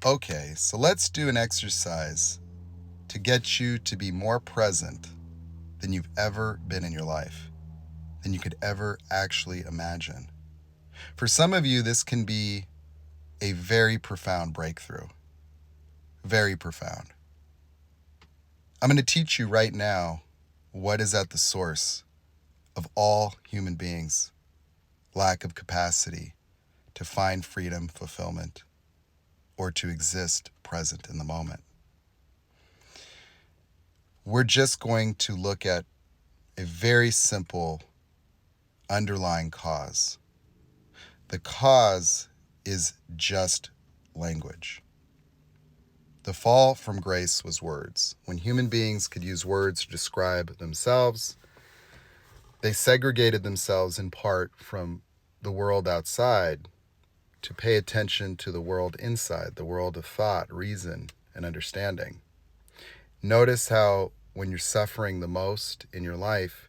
Okay, so let's do an exercise to get you to be more present than you've ever been in your life, than you could ever actually imagine. For some of you, this can be a very profound breakthrough. Very profound. I'm going to teach you right now what is at the source of all human beings' lack of capacity to find freedom, fulfillment, or to exist present in the moment. We're just going to look at a very simple underlying cause. The cause is just language. The fall from grace was words. When human beings could use words to describe themselves, they segregated themselves in part from the world outside to pay attention to the world inside, the world of thought, reason, and understanding. Notice how when you're suffering the most in your life,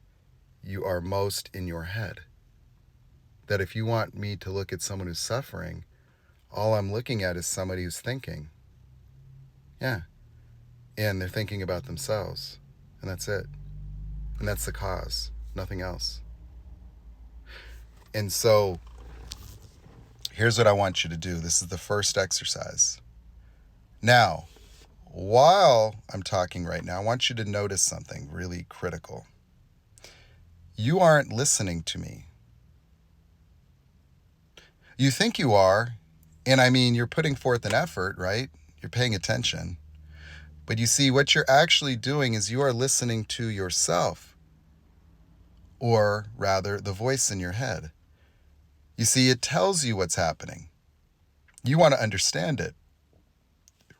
you are most in your head. That if you want me to look at someone who's suffering, all I'm looking at is somebody who's thinking. Yeah. And they're thinking about themselves. And that's it. And that's the cause. Nothing else. And so here's what I want you to do. This is the first exercise. Now, while I'm talking right now, I want you to notice something really critical. You aren't listening to me. You think you are, and I mean, you're putting forth an effort, right? You're paying attention. But you see, what you're actually doing is you are listening to yourself, or rather, the voice in your head. You see, it tells you what's happening. You want to understand it,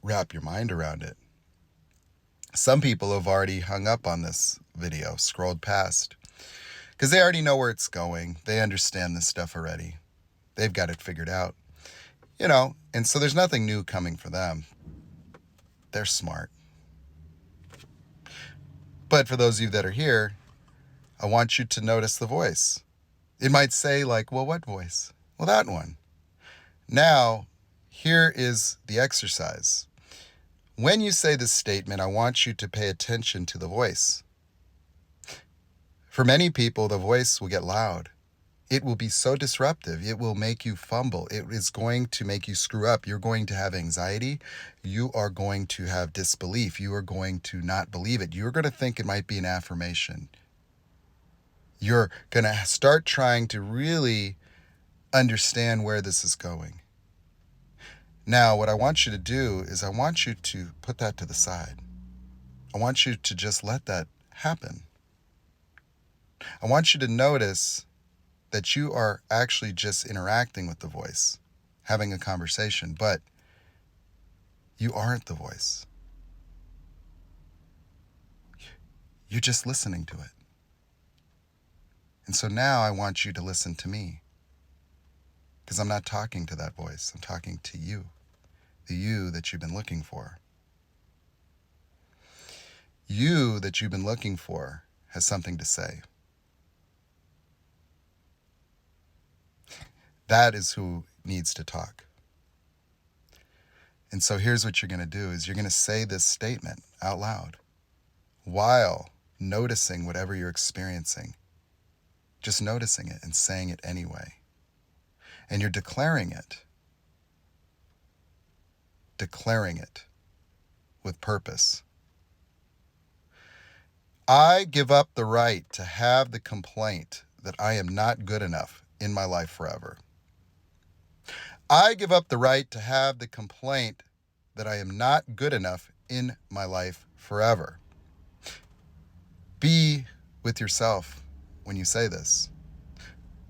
wrap your mind around it. Some people have already hung up on this video, scrolled past, because they already know where it's going. They understand this stuff already. They've got it figured out, and so there's nothing new coming for them. They're smart. But for those of you that are here, I want you to notice the voice. It might say like, well, what voice? Well, that one. Now, here is the exercise. When you say this statement, I want you to pay attention to the voice. For many people, the voice will get loud. It will be so disruptive. It will make you fumble. It is going to make you screw up. You're going to have anxiety. You are going to have disbelief. You are going to not believe it. You're going to think it might be an affirmation. You're going to start trying to really understand where this is going. Now, what I want you to do is I want you to put that to the side. I want you to just let that happen. I want you to notice that you are actually just interacting with the voice, having a conversation, but you aren't the voice. You're just listening to it. And so now I want you to listen to me, because I'm not talking to that voice. I'm talking to you, the you that you've been looking for. You that you've been looking for has something to say. That is who needs to talk. And so here's what you're going to do is you're going to say this statement out loud while noticing whatever you're experiencing. Just noticing it and saying it anyway. And you're declaring it. Declaring it with purpose. I give up the right to have the complaint that I am not good enough in my life forever. I give up the right to have the complaint that I am not good enough in my life forever. Be with yourself when you say this.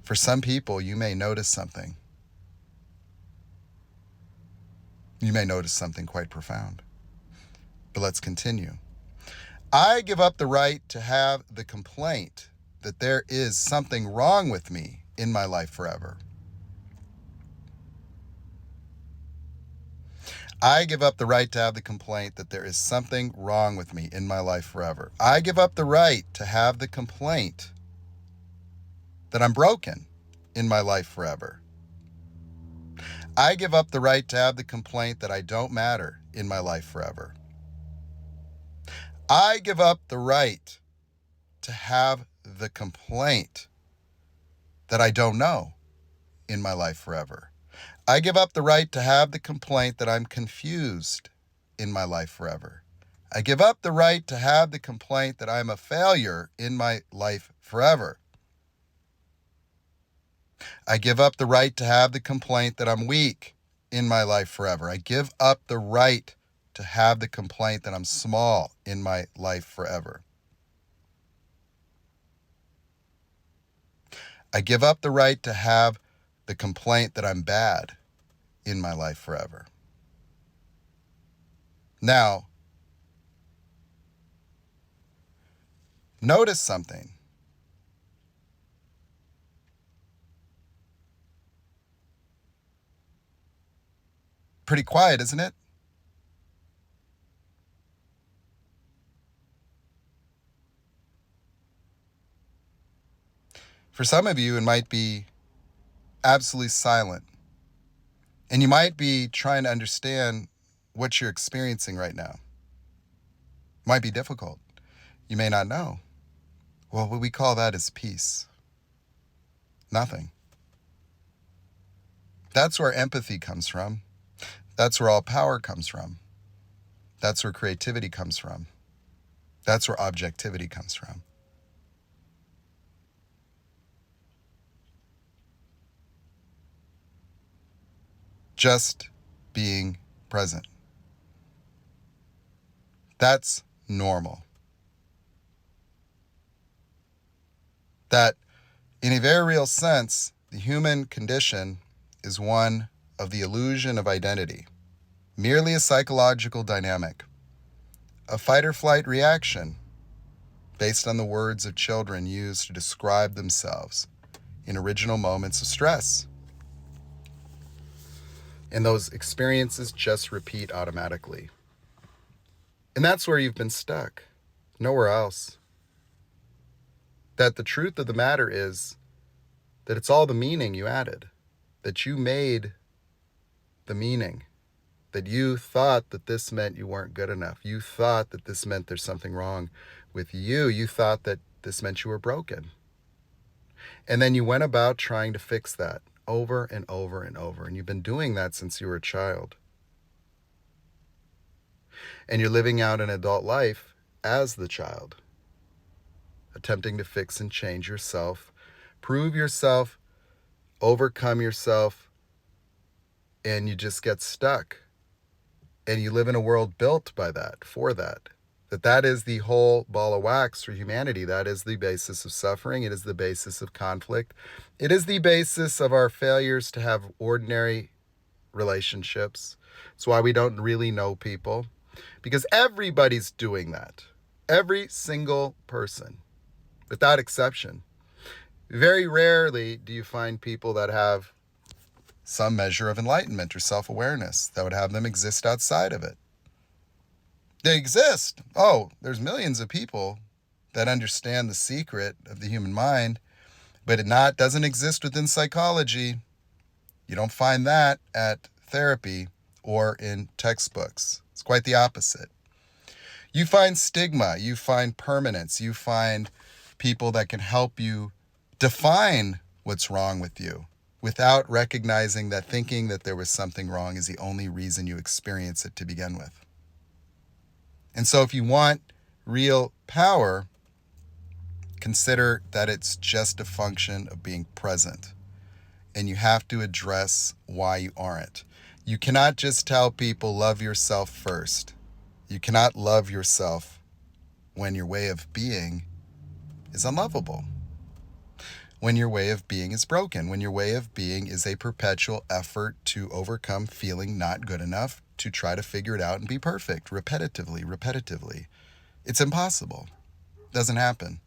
For some people, you may notice something. You may notice something quite profound. But let's continue. I give up the right to have the complaint that there is something wrong with me in my life forever. I give up the right to have the complaint that there is something wrong with me in my life forever. I give up the right to have the complaint that I'm broken in my life forever. I give up the right to have the complaint that I don't matter in my life forever. I give up the right to have the complaint that I don't know in my life forever. I give up the right to have the complaint that I'm confused in my life forever. I give up the right to have the complaint that I'm a failure in my life forever. I give up the right to have the complaint that I'm weak in my life forever. I give up the right to have the complaint that I'm small in my life forever. I give up the right to have the complaint that I'm bad in my life forever. Now, notice something. Pretty quiet, isn't it? For some of you, it might be absolutely silent. And you might be trying to understand what you're experiencing right now. It might be difficult. You may not know. Well, what we call that is peace. Nothing. That's where empathy comes from. That's where all power comes from. That's where creativity comes from. That's where objectivity comes from. Just being present. That's normal. That, in a very real sense, the human condition is one of the illusion of identity, merely a psychological dynamic, a fight or flight reaction based on the words of children used to describe themselves in original moments of stress. And those experiences just repeat automatically. And that's where you've been stuck, nowhere else. That the truth of the matter is that it's all the meaning you added, that you made the meaning, that you thought that this meant you weren't good enough. You thought that this meant there's something wrong with you. You thought that this meant you were broken. And then you went about trying to fix that over and over and over. And you've been doing that since you were a child. And you're living out an adult life as the child, attempting to fix and change yourself, prove yourself, overcome yourself, and you just get stuck. And you live in a world built by that, for that. That is the whole ball of wax for humanity. That is the basis of suffering. It is the basis of conflict. It is the basis of our failures to have ordinary relationships. It's why we don't really know people, because everybody's doing that. Every single person, without exception. Very rarely do you find people that have some measure of enlightenment or self-awareness that would have them exist outside of it. They exist. Oh, there's millions of people that understand the secret of the human mind, but it doesn't exist within psychology. You don't find that at therapy or in textbooks. It's quite the opposite. You find stigma, you find permanence, you find people that can help you define what's wrong with you without recognizing that thinking that there was something wrong is the only reason you experience it to begin with. And so if you want real power, consider that it's just a function of being present. And you have to address why you aren't. You cannot just tell people, love yourself first. You cannot love yourself when your way of being is unlovable. When your way of being is broken. When your way of being is a perpetual effort to overcome feeling not good enough, to try to figure it out and be perfect, repetitively. It's impossible. It doesn't happen.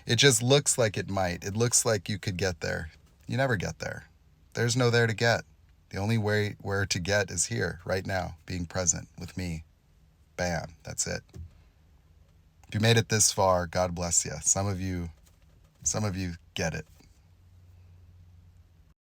It just looks like it might. It looks like you could get there. You never get there. There's no there to get. The only way where to get is here, right now, being present with me. Bam, that's it. If you made it this far, God bless you. Some of you get it.